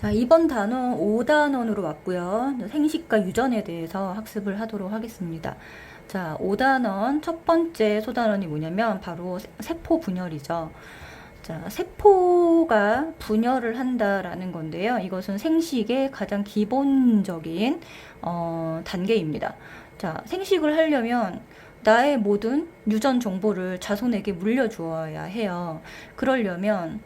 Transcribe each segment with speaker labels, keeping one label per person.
Speaker 1: 자, 이번 단원 5단원으로 왔고요. 생식과 유전에 대해서 학습을 하도록 하겠습니다. 자, 5단원 첫 번째 소단원이 뭐냐면 바로 세포 분열이죠. 자, 세포가 분열을 한다라는 건데요. 이것은 생식의 가장 기본적인 단계입니다. 자, 생식을 하려면 나의 모든 유전 정보를 자손에게 물려주어야 해요. 그러려면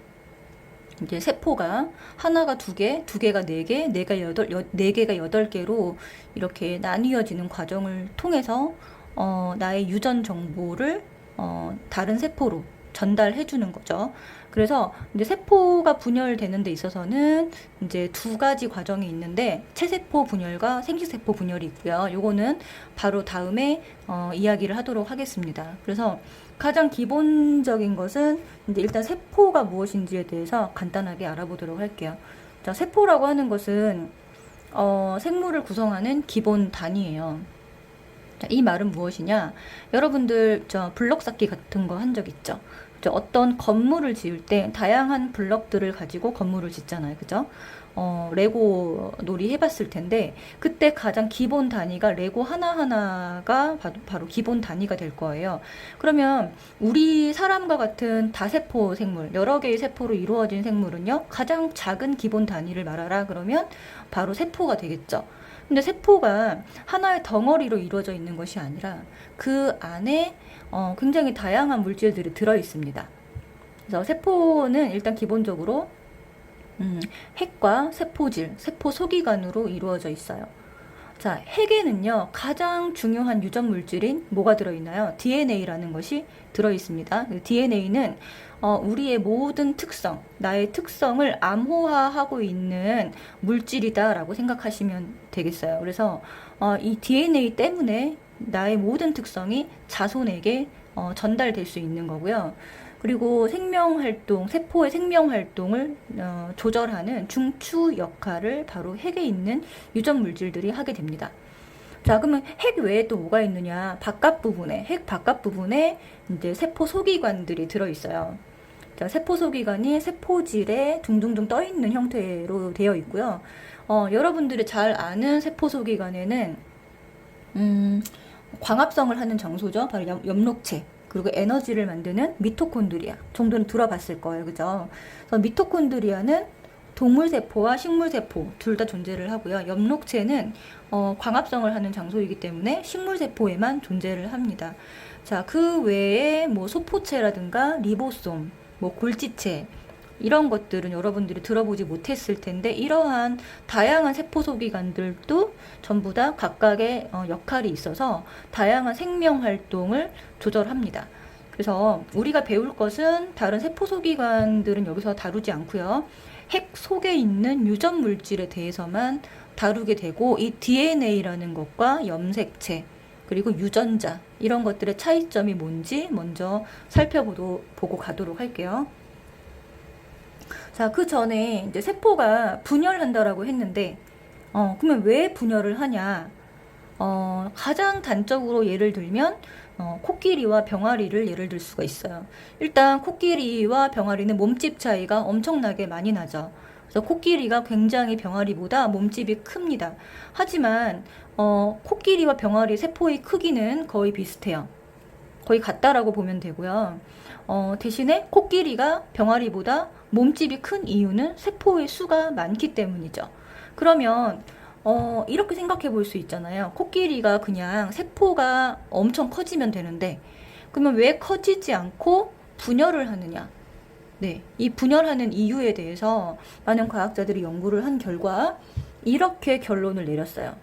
Speaker 1: 이제 세포가 하나가 두 개, 두 개가 네 개, 네 개가 여덟 개로 이렇게 나뉘어지는 과정을 통해서 나의 유전 정보를 다른 세포로 전달해 주는 거죠. 그래서 이제 세포가 분열되는 데 있어서는 이제 두 가지 과정이 있는데 체세포 분열과 생식세포 분열이 있고요. 요거는 바로 다음에 이야기를 하도록 하겠습니다. 그래서 가장 기본적인 것은 이제 일단 세포가 무엇인지에 대해서 간단하게 알아보도록 할게요. 자, 세포라고 하는 것은 생물을 구성하는 기본 단위예요. 자, 이 말은 무엇이냐? 여러분들 저 블럭 쌓기 같은 거 한 적 있죠? 어떤 건물을 지을 때 다양한 블럭들을 가지고 건물을 짓잖아요. 그죠? 레고 놀이 해봤을 텐데 그때 가장 기본 단위가 레고 하나하나가 바로 기본 단위가 될 거예요. 그러면 우리 사람과 같은 다세포 생물, 여러 개의 세포로 이루어진 생물은요, 가장 작은 기본 단위를 말하라 그러면 바로 세포가 되겠죠. 근데 세포가 하나의 덩어리로 이루어져 있는 것이 아니라 그 안에 굉장히 다양한 물질들이 들어 있습니다. 그래서 세포는 일단 기본적으로 핵과 세포질, 세포 소기관으로 이루어져 있어요. 자, 핵에는요, 가장 중요한 유전 물질인 뭐가 들어있나요? DNA라는 것이 들어있습니다. DNA는 우리의 모든 특성, 나의 특성을 암호화하고 있는 물질이다라고 생각하시면 되겠어요. 그래서 이 DNA 때문에 나의 모든 특성이 자손에게 전달될 수 있는 거고요. 그리고 생명활동, 세포의 생명활동을 조절하는 중추 역할을 바로 핵에 있는 유전 물질들이 하게 됩니다. 자, 그러면 핵 외에 또 뭐가 있느냐? 핵 바깥 부분에 이제 세포 소기관들이 들어있어요. 자, 세포 소기관이 세포질에 둥둥둥 떠 있는 형태로 되어 있고요. 여러분들이 잘 아는 세포 소기관에는 광합성을 하는 장소죠. 바로 엽록체. 그리고 에너지를 만드는 미토콘드리아 정도는 들어봤을 거예요. 그죠? 그래서 미토콘드리아는 동물세포와 식물세포 둘 다 존재를 하고요. 엽록체는 광합성을 하는 장소이기 때문에 식물세포에만 존재를 합니다. 자, 그 외에 뭐 소포체라든가 리보솜, 뭐 골지체 이런 것들은 여러분들이 들어보지 못했을 텐데 이러한 다양한 세포 소기관들도 전부 다 각각의 역할이 있어서 다양한 생명 활동을 조절합니다. 그래서 우리가 배울 것은 다른 세포 소기관들은 여기서 다루지 않고요. 핵 속에 있는 유전 물질에 대해서만 다루게 되고 이 DNA라는 것과 염색체 그리고 유전자 이런 것들의 차이점이 뭔지 먼저 살펴보고 가도록 할게요. 자, 그 전에 이제 세포가 분열한다라고 했는데, 그러면 왜 분열을 하냐? 가장 단적으로 예를 들면, 코끼리와 병아리를 예를 들 수가 있어요. 일단, 코끼리와 병아리는 몸집 차이가 엄청나게 많이 나죠. 그래서 코끼리가 굉장히 병아리보다 몸집이 큽니다. 하지만, 코끼리와 병아리 세포의 크기는 거의 비슷해요. 거의 같다라고 보면 되고요. 대신에 코끼리가 병아리보다 몸집이 큰 이유는 세포의 수가 많기 때문이죠. 그러면 이렇게 생각해 볼 수 있잖아요. 코끼리가 그냥 세포가 엄청 커지면 되는데 그러면 왜 커지지 않고 분열을 하느냐? 네, 이 분열하는 이유에 대해서 많은 과학자들이 연구를 한 결과 이렇게 결론을 내렸어요.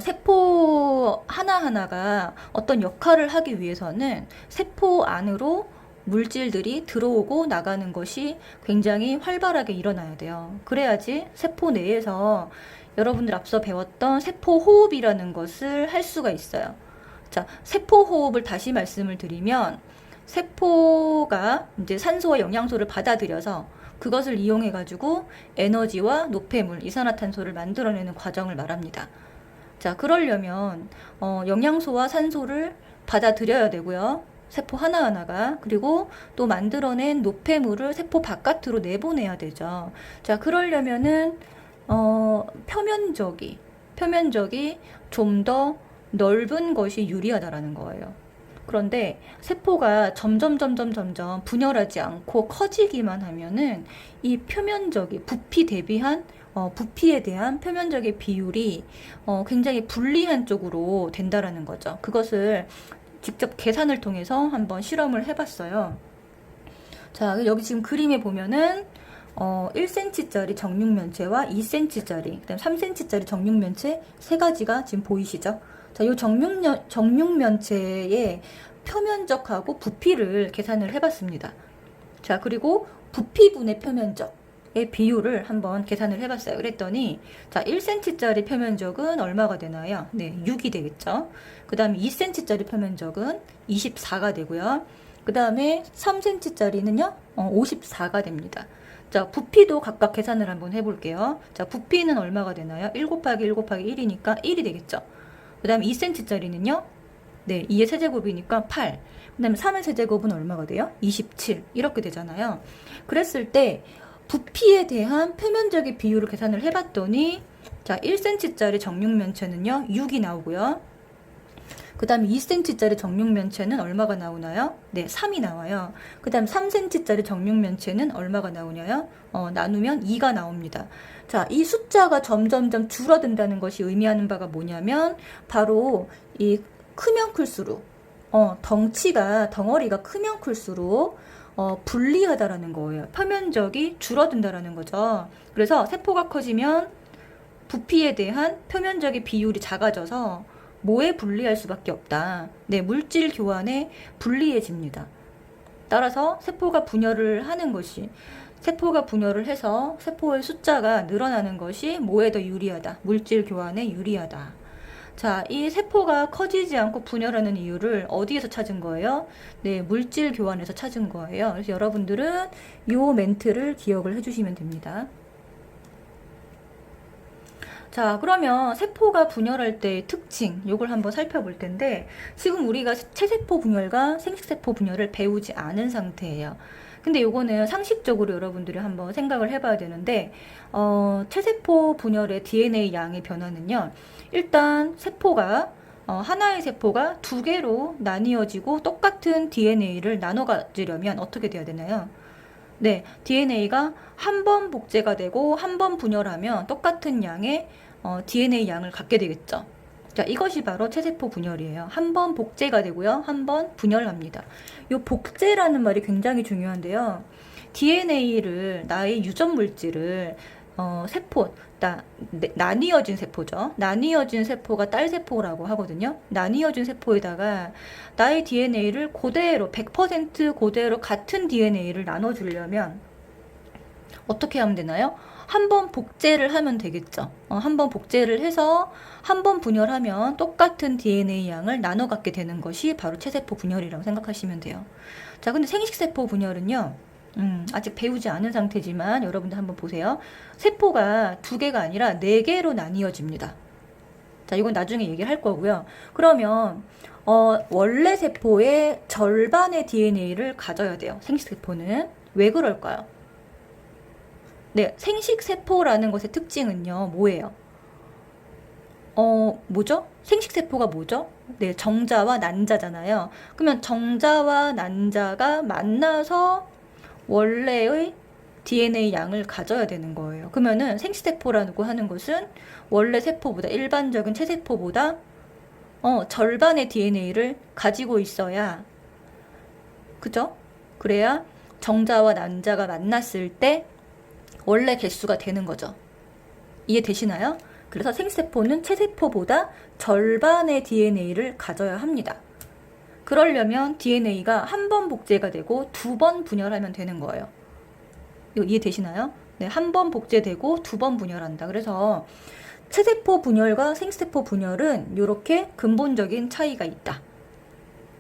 Speaker 1: 세포 하나하나가 어떤 역할을 하기 위해서는 세포 안으로 물질들이 들어오고 나가는 것이 굉장히 활발하게 일어나야 돼요. 그래야지 세포 내에서 여러분들 앞서 배웠던 세포 호흡이라는 것을 할 수가 있어요. 자, 세포 호흡을 다시 말씀을 드리면 세포가 이제 산소와 영양소를 받아들여서 그것을 이용해 가지고 에너지와 노폐물, 이산화탄소를 만들어내는 과정을 말합니다. 자, 그러려면 영양소와 산소를 받아들여야 되고요. 세포 하나하나가. 그리고 또 만들어낸 노폐물을 세포 바깥으로 내보내야 되죠. 자, 그러려면은 표면적이 좀 더 넓은 것이 유리하다라는 거예요. 그런데 세포가 점점 분열하지 않고 커지기만 하면은 이 표면적이 부피에 대한 표면적의 비율이 굉장히 불리한 쪽으로 된다라는 거죠. 그것을 직접 계산을 통해서 한번 실험을 해봤어요. 자, 여기 지금 그림에 보면은 1cm짜리 정육면체와 2cm짜리, 그다음 3cm짜리 정육면체 세 가지가 지금 보이시죠? 자, 이 정육면체의 표면적하고 부피를 계산을 해봤습니다. 자, 그리고 부피분의 표면적의 비율을 한번 계산을 해봤어요. 그랬더니, 자, 1cm짜리 표면적은 얼마가 되나요? 네, 6이 되겠죠. 그 다음에 2cm짜리 표면적은 24가 되고요. 그 다음에 3cm짜리는요, 54가 됩니다. 자, 부피도 각각 계산을 한번 해볼게요. 자, 부피는 얼마가 되나요? 1 곱하기 1 곱하기 1이니까 1이 되겠죠. 그 다음에 2cm짜리는요? 네, 2의 세제곱이니까 8. 그 다음에 3의 세제곱은 얼마가 돼요? 27. 이렇게 되잖아요. 그랬을 때 부피에 대한 표면적인 비율을 계산을 해봤더니, 자, 1cm짜리 정육면체는요, 6이 나오고요. 그 다음에 2cm짜리 정육면체는 얼마가 나오나요? 네, 3이 나와요. 그 다음 3cm짜리 정육면체는 얼마가 나오냐요? 나누면 2가 나옵니다. 자, 이 숫자가 점점점 줄어든다는 것이 의미하는 바가 뭐냐면, 바로 이 크면 클수록, 덩어리가 크면 클수록, 불리하다라는 거예요. 표면적이 줄어든다라는 거죠. 그래서 세포가 커지면 부피에 대한 표면적인 비율이 작아져서 뭐에 불리할 수밖에 없다. 네, 물질 교환에 불리해집니다. 따라서 세포가 분열을 해서 세포의 숫자가 늘어나는 것이 뭐에 더 유리하다? 물질 교환에 유리하다. 자, 이 세포가 커지지 않고 분열하는 이유를 어디에서 찾은 거예요? 네, 물질 교환에서 찾은 거예요. 그래서 여러분들은 이 멘트를 기억을 해주시면 됩니다. 자, 그러면 세포가 분열할 때의 특징, 요걸 한번 살펴볼 텐데, 지금 우리가 체세포 분열과 생식세포 분열을 배우지 않은 상태예요. 근데 요거는 상식적으로 여러분들이 한번 생각을 해봐야 되는데, 체세포 분열의 DNA 양의 변화는요, 일단 하나의 세포가 두 개로 나뉘어지고 똑같은 DNA를 나눠 가지려면 어떻게 돼야 되나요? 네, DNA가 한 번 복제가 되고 한 번 분열하면 똑같은 양의 DNA 양을 갖게 되겠죠. 자, 이것이 바로 체세포 분열이에요. 한 번 복제가 되고요. 한 번 분열합니다. 이 복제라는 말이 굉장히 중요한데요. DNA를, 나의 유전 물질을 나뉘어진 세포죠. 나뉘어진 세포가 딸세포라고 하거든요. 나뉘어진 세포에다가 나의 DNA를 그대로 100% 그대로 같은 DNA를 나눠주려면 어떻게 하면 되나요? 한 번 복제를 하면 되겠죠. 한 번 복제를 해서 한 번 분열하면 똑같은 DNA 양을 나눠 갖게 되는 것이 바로 체세포 분열이라고 생각하시면 돼요. 자, 근데 생식세포 분열은요, 아직 배우지 않은 상태지만 여러분들 한번 보세요. 세포가 두 개가 아니라 네 개로 나뉘어집니다. 자, 이건 나중에 얘기를 할 거고요. 그러면 원래 세포의 절반의 DNA를 가져야 돼요. 생식세포는. 왜 그럴까요? 네, 생식세포라는 것의 특징은요, 뭐예요? 뭐죠? 생식세포가 뭐죠? 네, 정자와 난자잖아요. 그러면 정자와 난자가 만나서 원래의 DNA 양을 가져야 되는 거예요. 그러면은 생식세포라고 하는 것은 원래 세포보다, 일반적인 체세포보다 절반의 DNA를 가지고 있어야, 그죠? 그래야 정자와 난자가 만났을 때 원래 개수가 되는 거죠. 이해되시나요? 그래서 생세포는 체세포보다 절반의 DNA를 가져야 합니다. 그러려면 DNA가 한 번 복제가 되고 두 번 분열하면 되는 거예요. 이거 이해되시나요? 네, 한 번 복제되고 두 번 분열한다. 그래서 체세포 분열과 생세포 분열은 이렇게 근본적인 차이가 있다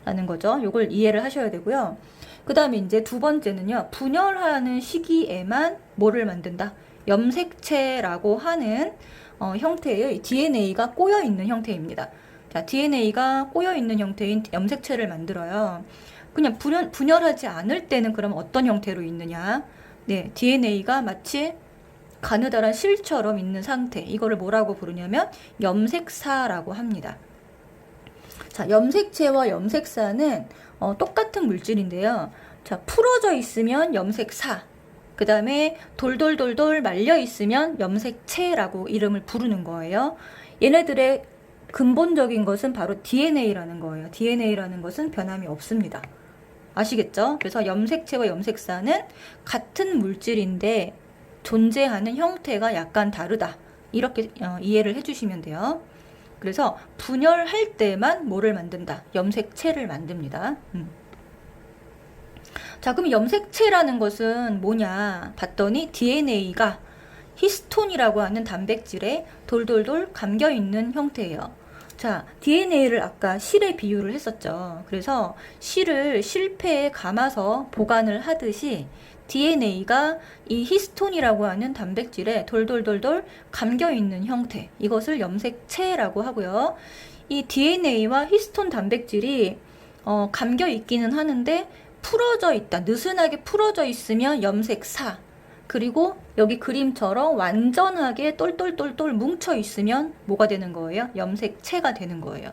Speaker 1: 라는 거죠. 이걸 이해를 하셔야 되고요. 그 다음에 이제 두 번째는요, 분열하는 시기에만 뭐를 만든다? 염색체라고 하는 형태의 DNA가 꼬여있는 형태입니다. 자, DNA가 꼬여있는 형태인 염색체를 만들어요. 그냥 분열하지 않을 때는 그럼 어떤 형태로 있느냐? 네, DNA가 마치 가느다란 실처럼 있는 상태. 이거를 뭐라고 부르냐면 염색사라고 합니다. 자, 염색체와 염색사는 똑같은 물질인데요. 자, 풀어져 있으면 염색사. 그 다음에 돌돌돌돌 말려 있으면 염색체라고 이름을 부르는 거예요. 얘네들의 근본적인 것은 바로 DNA라는 거예요. DNA라는 것은 변함이 없습니다. 아시겠죠? 그래서 염색체와 염색사는 같은 물질인데 존재하는 형태가 약간 다르다. 이렇게 이해를 해주시면 돼요. 그래서 분열할 때만 뭐를 만든다? 염색체를 만듭니다. 자, 그럼 염색체라는 것은 뭐냐 봤더니 DNA가 히스톤이라고 하는 단백질에 돌돌돌 감겨있는 형태예요. 자, DNA를 아까 실에 비유를 했었죠. 그래서 실을 실패에 감아서 보관을 하듯이 DNA가 이 히스톤이라고 하는 단백질에 돌돌돌돌 감겨있는 형태, 이것을 염색체라고 하고요. 이 DNA와 히스톤 단백질이 감겨 있기는 하는데 풀어져 있다, 느슨하게 풀어져 있으면 염색사, 그리고 여기 그림처럼 완전하게 똘똘똘똘 뭉쳐 있으면 뭐가 되는 거예요? 염색체가 되는 거예요.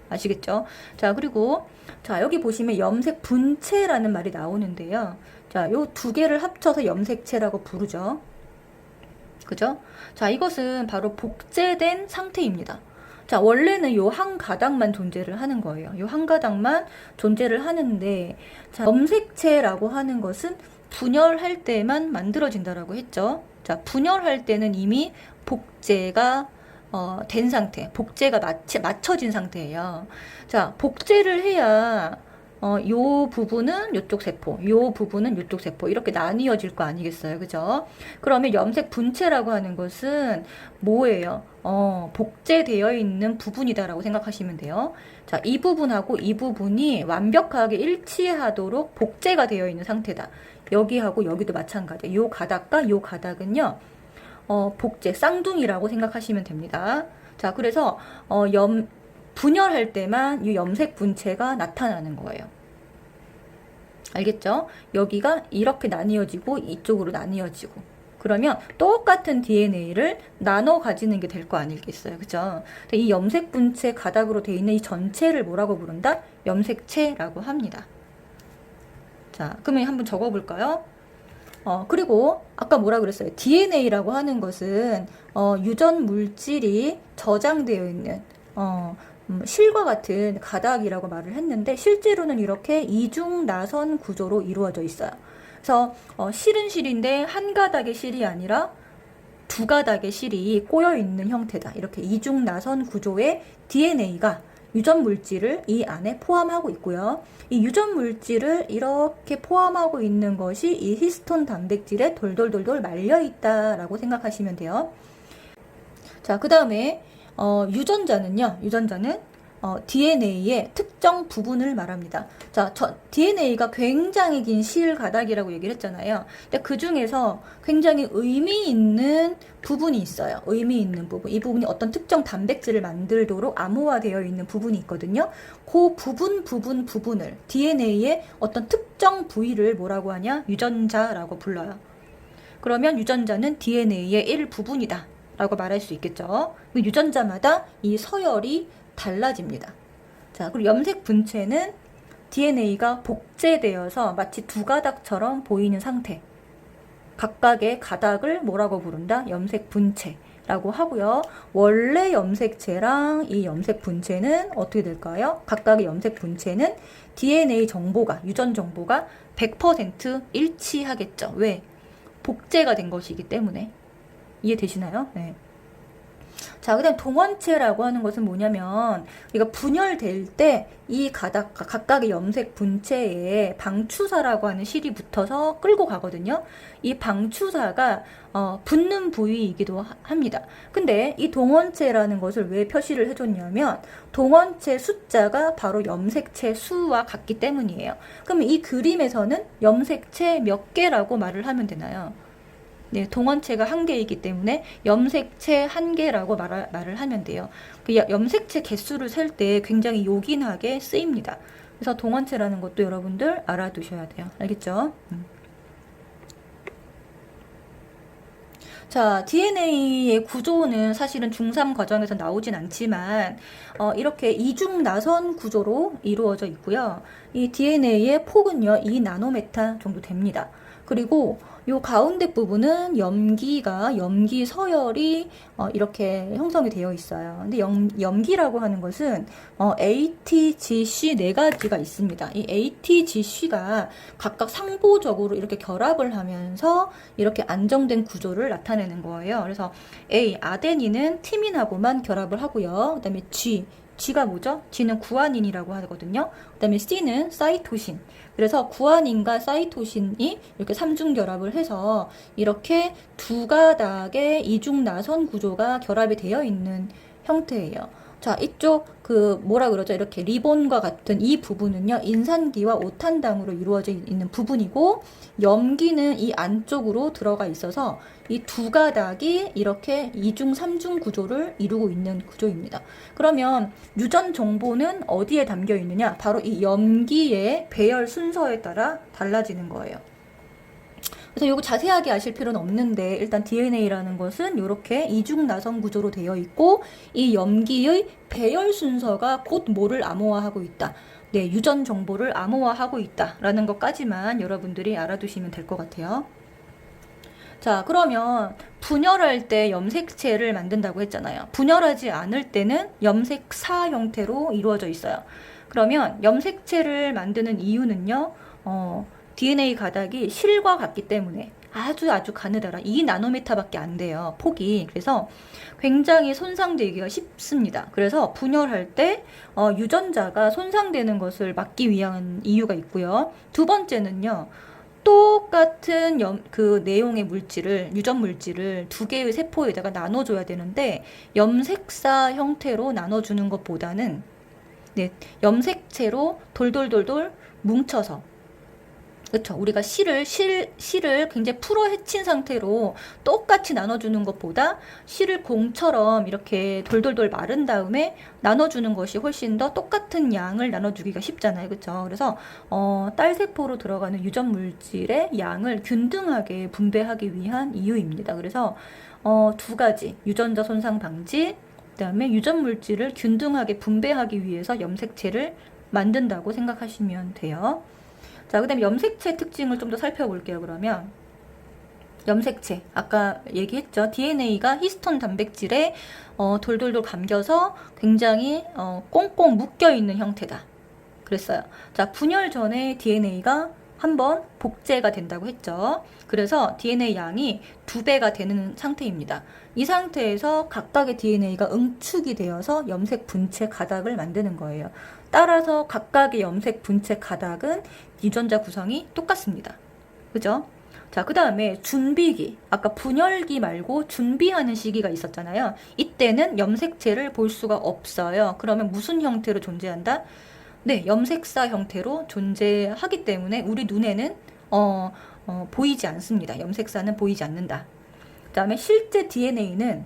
Speaker 1: 아시겠죠? 자, 그리고 자, 여기 보시면 염색 분체라는 말이 나오는데요. 자, 요 두 개를 합쳐서 염색체라고 부르죠. 그죠? 자, 이것은 바로 복제된 상태입니다. 자, 원래는 요 한 가닥만 존재를 하는 거예요. 요 한 가닥만 존재를 하는데, 자, 염색체라고 하는 것은 분열할 때만 만들어진다라고 했죠. 자, 분열할 때는 이미 복제가 된 상태, 복제가 맞춰진 상태예요. 자, 복제를 해야 요 부분은 요쪽 세포, 요 부분은 요쪽 세포, 이렇게 나뉘어질 거 아니겠어요? 그죠? 그러면 염색 분체라고 하는 것은 뭐예요? 복제되어 있는 부분이다라고 생각하시면 돼요. 자, 이 부분하고 이 부분이 완벽하게 일치하도록 복제가 되어 있는 상태다. 여기하고 여기도 마찬가지. 요 가닥과 요 가닥은요, 복제, 쌍둥이라고 생각하시면 됩니다. 자, 그래서 분열할 때만 이 염색 분체가 나타나는 거예요. 알겠죠? 여기가 이렇게 나뉘어지고 이쪽으로 나뉘어지고, 그러면 똑같은 DNA를 나눠 가지는 게 될 거 아니겠어요? 그죠? 이 염색 분체 가닥으로 되어 있는 이 전체를 뭐라고 부른다? 염색체라고 합니다. 자, 그러면 한번 적어 볼까요? 그리고 아까 뭐라 그랬어요? DNA라고 하는 것은 유전 물질이 저장되어 있는 실과 같은 가닥이라고 말을 했는데, 실제로는 이렇게 이중 나선 구조로 이루어져 있어요. 그래서 실은 실인데 한 가닥의 실이 아니라 두 가닥의 실이 꼬여 있는 형태다. 이렇게 이중 나선 구조의 DNA가 유전 물질을 이 안에 포함하고 있고요. 이 유전 물질을 이렇게 포함하고 있는 것이 이 히스톤 단백질에 돌돌돌돌 말려 있다라고 생각하시면 돼요. 자, 그 다음에 유전자는 DNA의 특정 부분을 말합니다. 자, DNA가 굉장히 긴 실 가닥이라고 얘기를 했잖아요. 근데 그 중에서 굉장히 의미 있는 부분이 있어요. 의미 있는 부분. 이 부분이 어떤 특정 단백질을 만들도록 암호화되어 있는 부분이 있거든요. 그 부분을 DNA의 어떤 특정 부위를 뭐라고 하냐? 유전자라고 불러요. 그러면 유전자는 DNA의 일부분이다 라고 말할 수 있겠죠. 유전자마다 이 서열이 달라집니다. 자, 그리고 염색 분체는 DNA가 복제되어서 마치 두 가닥처럼 보이는 상태. 각각의 가닥을 뭐라고 부른다? 염색 분체라고 하고요. 원래 염색체랑 이 염색 분체는 어떻게 될까요? 각각의 염색 분체는 DNA 정보가, 유전 정보가 100% 일치하겠죠. 왜? 복제가 된 것이기 때문에. 이해되시나요? 네. 자, 그 다음 동원체라고 하는 것은 뭐냐면, 우리가 분열될 때 이 각각의 염색 분체에 방추사라고 하는 실이 붙어서 끌고 가거든요. 이 방추사가 붙는 부위이기도 합니다. 근데 이 동원체라는 것을 왜 표시를 해줬냐면, 동원체 숫자가 바로 염색체 수와 같기 때문이에요. 그럼 이 그림에서는 염색체 몇 개라고 말을 하면 되나요? 네, 동원체가 한 개이기 때문에 염색체 한 개라고 말을 하면 돼요. 그 염색체 개수를 셀 때 굉장히 요긴하게 쓰입니다. 그래서 동원체라는 것도 여러분들 알아두셔야 돼요. 알겠죠? 자, DNA의 구조는 사실은 중3 과정에서 나오진 않지만 이렇게 이중 나선 구조로 이루어져 있고요. 이 DNA의 폭은요 2나노메타 정도 됩니다. 그리고 요 가운데 부분은 염기 서열이 이렇게 형성이 되어 있어요. 근데 염기라고 하는 것은 ATGC 네 가지가 있습니다. 이 ATGC가 각각 상보적으로 이렇게 결합을 하면서 이렇게 안정된 구조를 나타내는 거예요. 그래서 A, 아데닌은 티민하고만 결합을 하고요. 그 다음에 G가 뭐죠? G는 구아닌이라고 하거든요. 그 다음에 C는 사이토신. 그래서 구아닌과 사이토신이 이렇게 삼중 결합을 해서 이렇게 두 가닥의 이중 나선 구조가 결합이 되어 있는 형태예요. 자, 이쪽 뭐라 그러죠? 이렇게 리본과 같은 이 부분은요, 인산기와 오탄당으로 이루어져 있는 부분이고, 염기는 이 안쪽으로 들어가 있어서 이 두 가닥이 이렇게 이중, 삼중 구조를 이루고 있는 구조입니다. 그러면 유전 정보는 어디에 담겨 있느냐? 바로 이 염기의 배열 순서에 따라 달라지는 거예요. 그래서 이거 자세하게 아실 필요는 없는데 일단 DNA라는 것은 이렇게 이중 나선 구조로 되어 있고 이 염기의 배열 순서가 곧 뭐를 암호화하고 있다. 네, 유전 정보를 암호화하고 있다라는 것까지만 여러분들이 알아두시면 될 것 같아요. 자, 그러면 분열할 때 염색체를 만든다고 했잖아요. 분열하지 않을 때는 염색사 형태로 이루어져 있어요. 그러면 염색체를 만드는 이유는요. DNA 가닥이 실과 같기 때문에 아주 가느다라 2나노미터밖에 안 돼요. 폭이. 그래서 굉장히 손상되기가 쉽습니다. 그래서 분열할 때 유전자가 손상되는 것을 막기 위한 이유가 있고요. 두 번째는요. 똑같은 내용의 유전 물질을 두 개의 세포에다가 나눠줘야 되는데 염색사 형태로 나눠주는 것보다는 네, 염색체로 돌돌돌돌 뭉쳐서 그렇죠. 우리가 실을 굉장히 풀어 헤친 상태로 똑같이 나눠주는 것보다 실을 공처럼 이렇게 돌돌돌 마른 다음에 나눠주는 것이 훨씬 더 똑같은 양을 나눠주기가 쉽잖아요. 그렇죠. 그래서 딸세포로 들어가는 유전 물질의 양을 균등하게 분배하기 위한 이유입니다. 그래서 두 가지 유전자 손상 방지, 그다음에 유전 물질을 균등하게 분배하기 위해서 염색체를 만든다고 생각하시면 돼요. 자, 그 다음에 염색체 특징을 좀 더 살펴볼게요. 그러면 염색체 아까 얘기했죠. DNA가 히스톤 단백질에 돌돌돌 감겨서 굉장히 꽁꽁 묶여있는 형태다 그랬어요. 자, 분열 전에 DNA가 한번 복제가 된다고 했죠. 그래서 DNA 양이 2배가 되는 상태입니다. 이 상태에서 각각의 DNA가 응축이 되어서 염색 분체 가닥을 만드는 거예요. 따라서 각각의 염색 분체 가닥은 유전자 구성이 똑같습니다. 그죠? 자, 그 다음에 준비기. 아까 분열기 말고 준비하는 시기가 있었잖아요. 이때는 염색체를 볼 수가 없어요. 그러면 무슨 형태로 존재한다? 네, 염색사 형태로 존재하기 때문에 우리 눈에는 보이지 않습니다. 염색사는 보이지 않는다. 그 다음에 실제 DNA는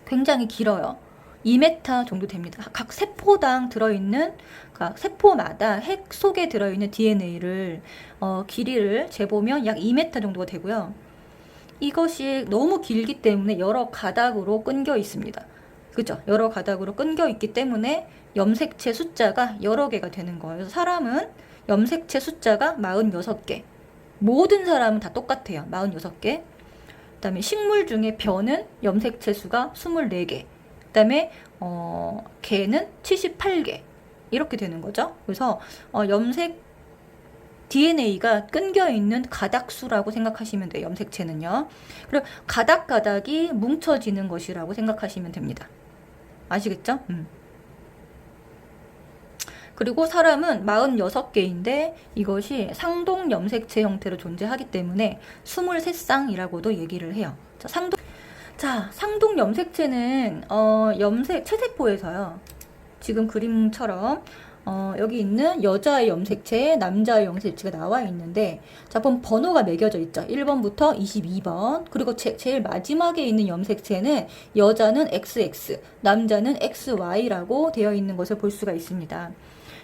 Speaker 1: 굉장히 길어요. 2m 정도 됩니다. 각 세포당 들어있는, 각 세포마다 핵 속에 들어있는 DNA를 길이를 재보면 약 2m 정도가 되고요. 이것이 너무 길기 때문에 여러 가닥으로 끊겨 있습니다. 그죠? 여러 가닥으로 끊겨 있기 때문에 염색체 숫자가 여러 개가 되는 거예요. 그래서 사람은 염색체 숫자가 46개. 모든 사람은 다 똑같아요. 46개. 그 다음에 식물 중에 벼는 염색체 수가 24개. 그 다음에 개는 78개. 이렇게 되는 거죠. 그래서 염색 DNA가 끊겨있는 가닥수라고 생각하시면 돼요. 염색체는요. 그리고 가닥가닥이 뭉쳐지는 것이라고 생각하시면 됩니다. 아시겠죠? 그리고 사람은 46개인데 이것이 상동 염색체 형태로 존재하기 때문에 23쌍이라고도 얘기를 해요. 자, 상동 염색체는 염색 체세포에서요. 지금 그림처럼 여기 있는 여자의 염색체, 남자의 염색체가 나와 있는데 자, 보면 번호가 매겨져 있죠. 1번부터 22번. 그리고 제일 마지막에 있는 염색체는 여자는 XX, 남자는 XY라고 되어 있는 것을 볼 수가 있습니다.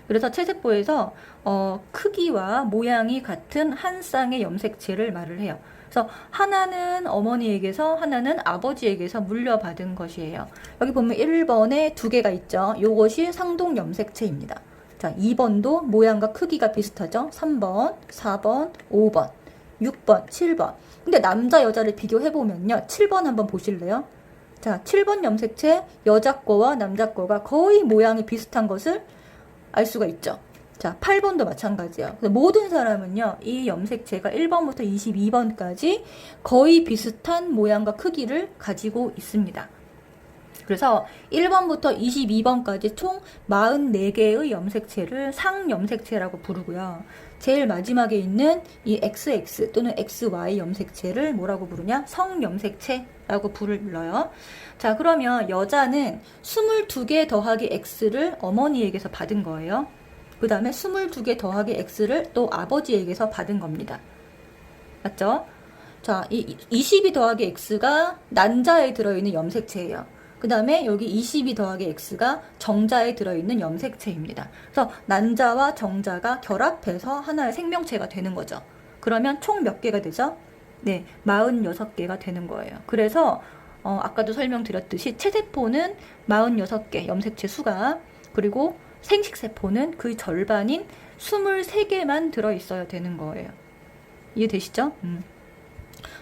Speaker 1: 그래서 체세포에서 크기와 모양이 같은 한 쌍의 염색체를 말을 해요. 그래서 하나는 어머니에게서 하나는 아버지에게서 물려받은 것이에요. 여기 보면 1번에 두 개가 있죠. 요것이 상동 염색체입니다. 자, 2번도 모양과 크기가 비슷하죠. 3번, 4번, 5번, 6번, 7번. 근데 남자 여자를 비교해보면요. 7번 한번 보실래요? 자, 7번 염색체 여자 거와 남자 거가 거의 모양이 비슷한 것을 알 수가 있죠. 자, 8번도 마찬가지예요. 모든 사람은요, 이 염색체가 1번부터 22번까지 거의 비슷한 모양과 크기를 가지고 있습니다. 그래서 1번부터 22번까지 총 44개의 염색체를 상염색체라고 부르고요. 제일 마지막에 있는 이 XX 또는 XY 염색체를 뭐라고 부르냐? 성염색체라고 불러요. 자, 그러면 여자는 22개 더하기 X를 어머니에게서 받은 거예요. 그 다음에 22개 더하기 X를 또 아버지에게서 받은 겁니다. 맞죠? 자, 이 22 더하기 X가 난자에 들어있는 염색체예요. 그 다음에 여기 22 더하기 X가 정자에 들어있는 염색체입니다. 그래서 난자와 정자가 결합해서 하나의 생명체가 되는 거죠. 그러면 총 몇 개가 되죠? 네, 46개가 되는 거예요. 그래서 아까도 설명드렸듯이 체세포는 46개 염색체 수가, 그리고 생식세포는 그 절반인 23개만 들어있어야 되는 거예요. 이해되시죠?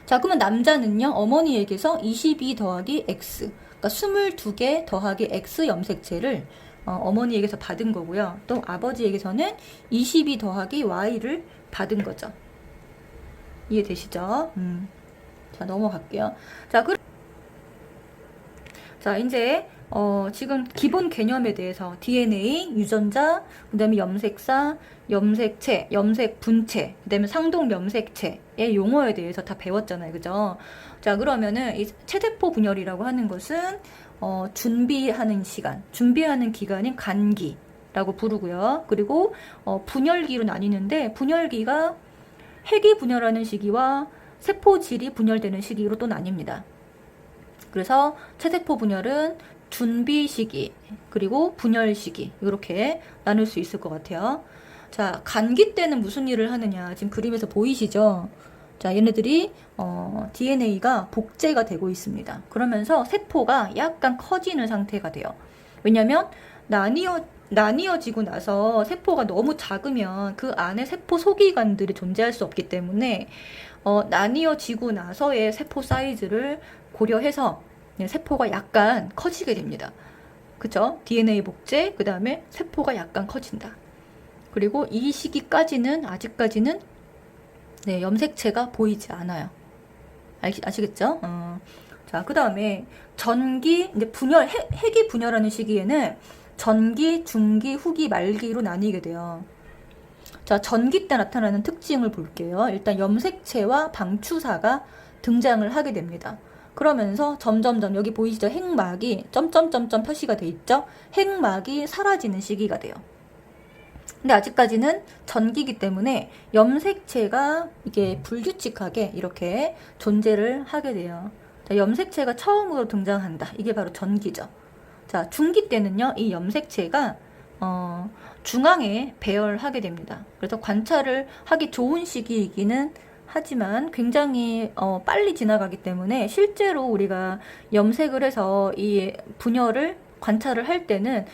Speaker 1: 자, 그러면 남자는요, 어머니에게서 22 더하기 X, 그러니까 22개 더하기 X 염색체를 어머니에게서 받은 거고요. 또 아버지에게서는 22 더하기 Y를 받은 거죠. 이해되시죠? 자, 넘어갈게요. 자, 이제 지금 기본 개념에 대해서 DNA, 유전자, 그 다음에 염색사, 염색체, 염색분체, 그 다음에 상동 염색체의 용어에 대해서 다 배웠잖아요. 그죠? 자, 그러면은 이 체세포 분열이라고 하는 것은 준비하는 시간, 준비하는 기간인 간기라고 부르고요. 그리고 분열기로 나뉘는데, 분열기가 핵이 분열하는 시기와 세포질이 분열되는 시기로 또 나뉩니다. 그래서 체세포 분열은 준비 시기, 그리고 분열 시기, 이렇게 나눌 수 있을 것 같아요. 자, 간기 때는 무슨 일을 하느냐, 지금 그림에서 보이시죠? 자, 얘네들이 DNA가 복제가 되고 있습니다. 그러면서 세포가 약간 커지는 상태가 돼요. 왜냐면 나뉘어지고 나서 세포가 너무 작으면 그 안에 세포 소기관들이 존재할 수 없기 때문에 나뉘어지고 나서의 세포 사이즈를 고려해서 세포가 약간 커지게 됩니다. 그쵸? DNA 복제, 그 다음에 세포가 약간 커진다. 그리고 이 시기까지는, 아직까지는 염색체가 보이지 않아요. 아시겠죠? 자, 그 다음에 전기, 이제 핵이 분열하는 시기에는 전기, 중기, 후기, 말기로 나뉘게 돼요. 자, 전기 때 나타나는 특징을 볼게요. 일단 염색체와 방추사가 등장을 하게 됩니다. 그러면서 점점점 여기 보이시죠? 핵막이 점점점점 표시가 돼 있죠? 핵막이 사라지는 시기가 돼요. 근데 아직까지는 전기이기 때문에 염색체가 이게 불규칙하게 이렇게 존재를 하게 돼요. 자, 염색체가 처음으로 등장한다. 이게 바로 전기죠. 자, 중기 때는요, 이 염색체가 중앙에 배열하게 됩니다. 그래서 관찰을 하기 좋은 시기이기는 하지만 굉장히 빨리 지나가기 때문에 실제로 우리가 염색을 해서 이 분열을 관찰을 할 때는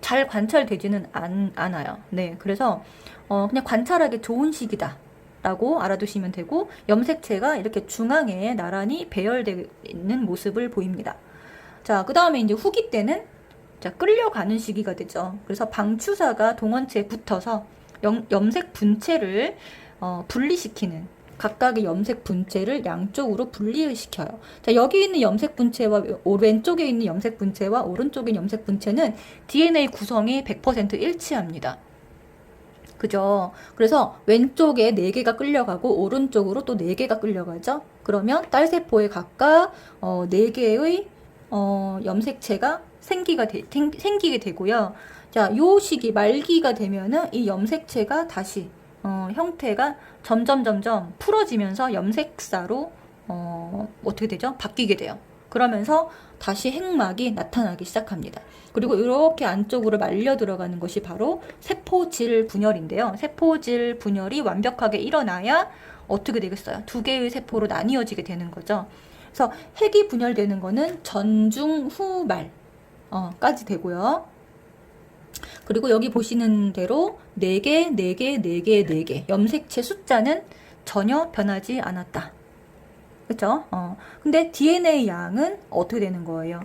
Speaker 1: 잘 관찰되지는 않아요. 네, 그래서 그냥 관찰하기 좋은 시기다 라고 알아두시면 되고, 염색체가 이렇게 중앙에 나란히 배열되어 있는 모습을 보입니다. 자, 그 다음에 이제 후기 때는 끌려가는 시기가 되죠. 그래서 방추사가 동원체에 붙어서 염색 분체를 분리시키는, 각각의 염색 분체를 양쪽으로 분리시켜요. 자, 여기 있는 염색 분체와 왼쪽에 있는 염색 분체와 오른쪽에 있는 염색 분체는 DNA 구성이 100% 일치합니다. 그죠? 그래서 왼쪽에 4개가 끌려가고 오른쪽으로 또 4개가 끌려가죠. 그러면 딸세포에 각각 4개의 염색체가 생기게 되고요. 자, 요 시기 말기가 되면은 이 염색체가 다시 형태가 점점 풀어지면서 염색사로 어떻게 되죠? 바뀌게 돼요. 그러면서 다시 핵막이 나타나기 시작합니다. 그리고 이렇게 안쪽으로 말려 들어가는 것이 바로 세포질 분열인데요. 세포질 분열이 완벽하게 일어나야 어떻게 되겠어요? 두 개의 세포로 나뉘어지게 되는 거죠. 그래서 핵이 분열되는 거는 전중 후 말 까지 되고요. 그리고 여기 보시는 대로 4개, 4개, 4개, 4개 염색체 숫자는 전혀 변하지 않았다. 그쵸? 근데 DNA 양은 어떻게 되는 거예요?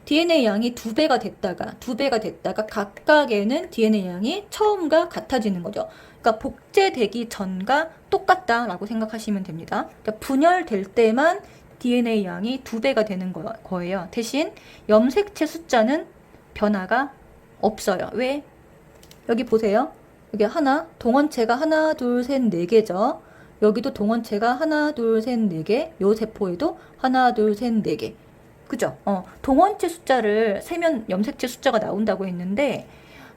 Speaker 1: DNA 양이 2배가 됐다가 각각에는 DNA 양이 처음과 같아지는 거죠. 그러니까 복제되기 전과 똑같다라고 생각하시면 됩니다. 그러니까 분열될 때만 DNA 양이 2배가 되는 거예요. 대신 염색체 숫자는 변화가 없어요. 왜? 여기 보세요. 여기 동원체가 하나, 둘, 셋, 4개죠. 여기도 동원체가 하나, 둘, 셋, 4개. 요 세포에도 하나, 둘, 셋, 4개. 그죠? 동원체 숫자를 세면 염색체 숫자가 나온다고 했는데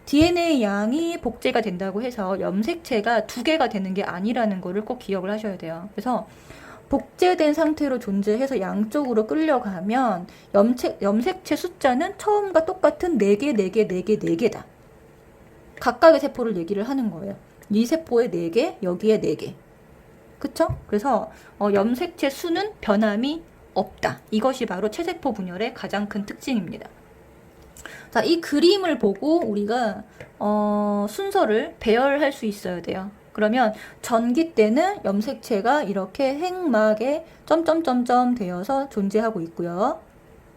Speaker 1: DNA 양이 복제가 된다고 해서 염색체가 2개가 되는 게 아니라는 거를 꼭 기억을 하셔야 돼요. 그래서 복제된 상태로 존재해서 양쪽으로 끌려가면 염색체 숫자는 처음과 똑같은 4개, 4개, 4개, 4개다. 각각의 세포를 얘기를 하는 거예요. 이 세포에 4개, 여기에 4개. 그쵸? 그래서 염색체 수는 변함이 없다. 이것이 바로 체세포 분열의 가장 큰 특징입니다. 자, 이 그림을 보고 우리가 순서를 배열할 수 있어야 돼요. 그러면 전기 때는 염색체가 이렇게 핵막에 점점점점 되어서 존재하고 있고요.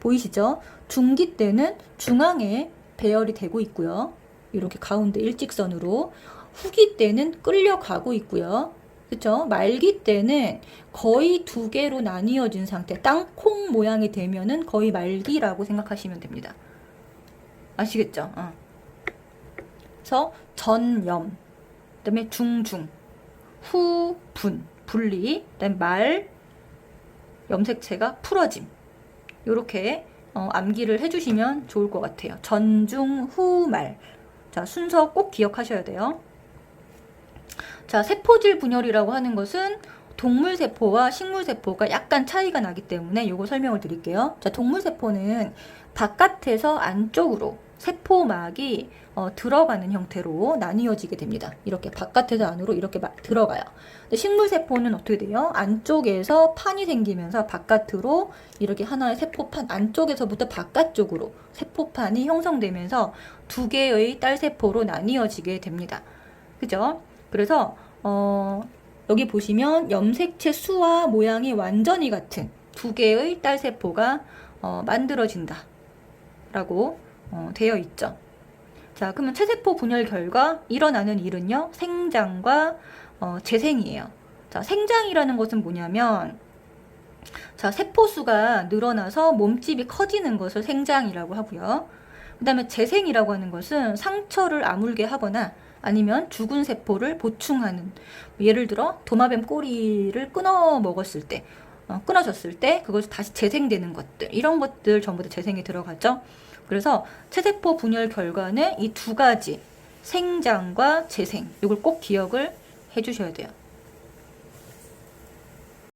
Speaker 1: 보이시죠? 중기 때는 중앙에 배열이 되고 있고요. 이렇게 가운데 일직선으로. 후기 때는 끌려가고 있고요. 그쵸? 말기 때는 거의 2개로 나뉘어진 상태, 땅콩 모양이 되면은 거의 말기라고 생각하시면 됩니다. 아시겠죠? 그래서 전염, 그 다음에 중중, 후, 분리, 그 다음에 말, 염색체가 풀어짐. 요렇게 암기를 해주시면 좋을 것 같아요. 전중, 후, 말. 자, 순서 꼭 기억하셔야 돼요. 자, 세포질 분열이라고 하는 것은 동물세포와 식물세포가 약간 차이가 나기 때문에 요거 설명을 드릴게요. 자, 동물세포는 바깥에서 안쪽으로 세포막이 들어가는 형태로 나뉘어지게 됩니다. 이렇게 바깥에서 안으로 이렇게 들어가요. 근데 식물세포는 어떻게 돼요? 안쪽에서 판이 생기면서 바깥으로 이렇게 하나의 세포판 안쪽에서부터 바깥쪽으로 세포판이 형성되면서 2개의 딸세포로 나뉘어지게 됩니다. 그죠? 그래서 여기 보시면 염색체 수와 모양이 완전히 같은 2개의 딸세포가 만들어진다 라고 되어 있죠. 자, 그러면 체세포 분열 결과 일어나는 일은요, 생장과 재생이에요. 자, 생장이라는 것은 뭐냐면, 자, 세포수가 늘어나서 몸집이 커지는 것을 생장이라고 하고요. 그 다음에 재생이라고 하는 것은 상처를 아물게 하거나 아니면 죽은 세포를 보충하는, 예를 들어 도마뱀 꼬리를 끊어졌을 때 그것이 다시 재생되는 것들, 이런 것들 전부 다 재생에 들어가죠. 그래서 체세포 분열 결과는 이 2가지 생장과 재생, 이걸 꼭 기억을 해주셔야 돼요.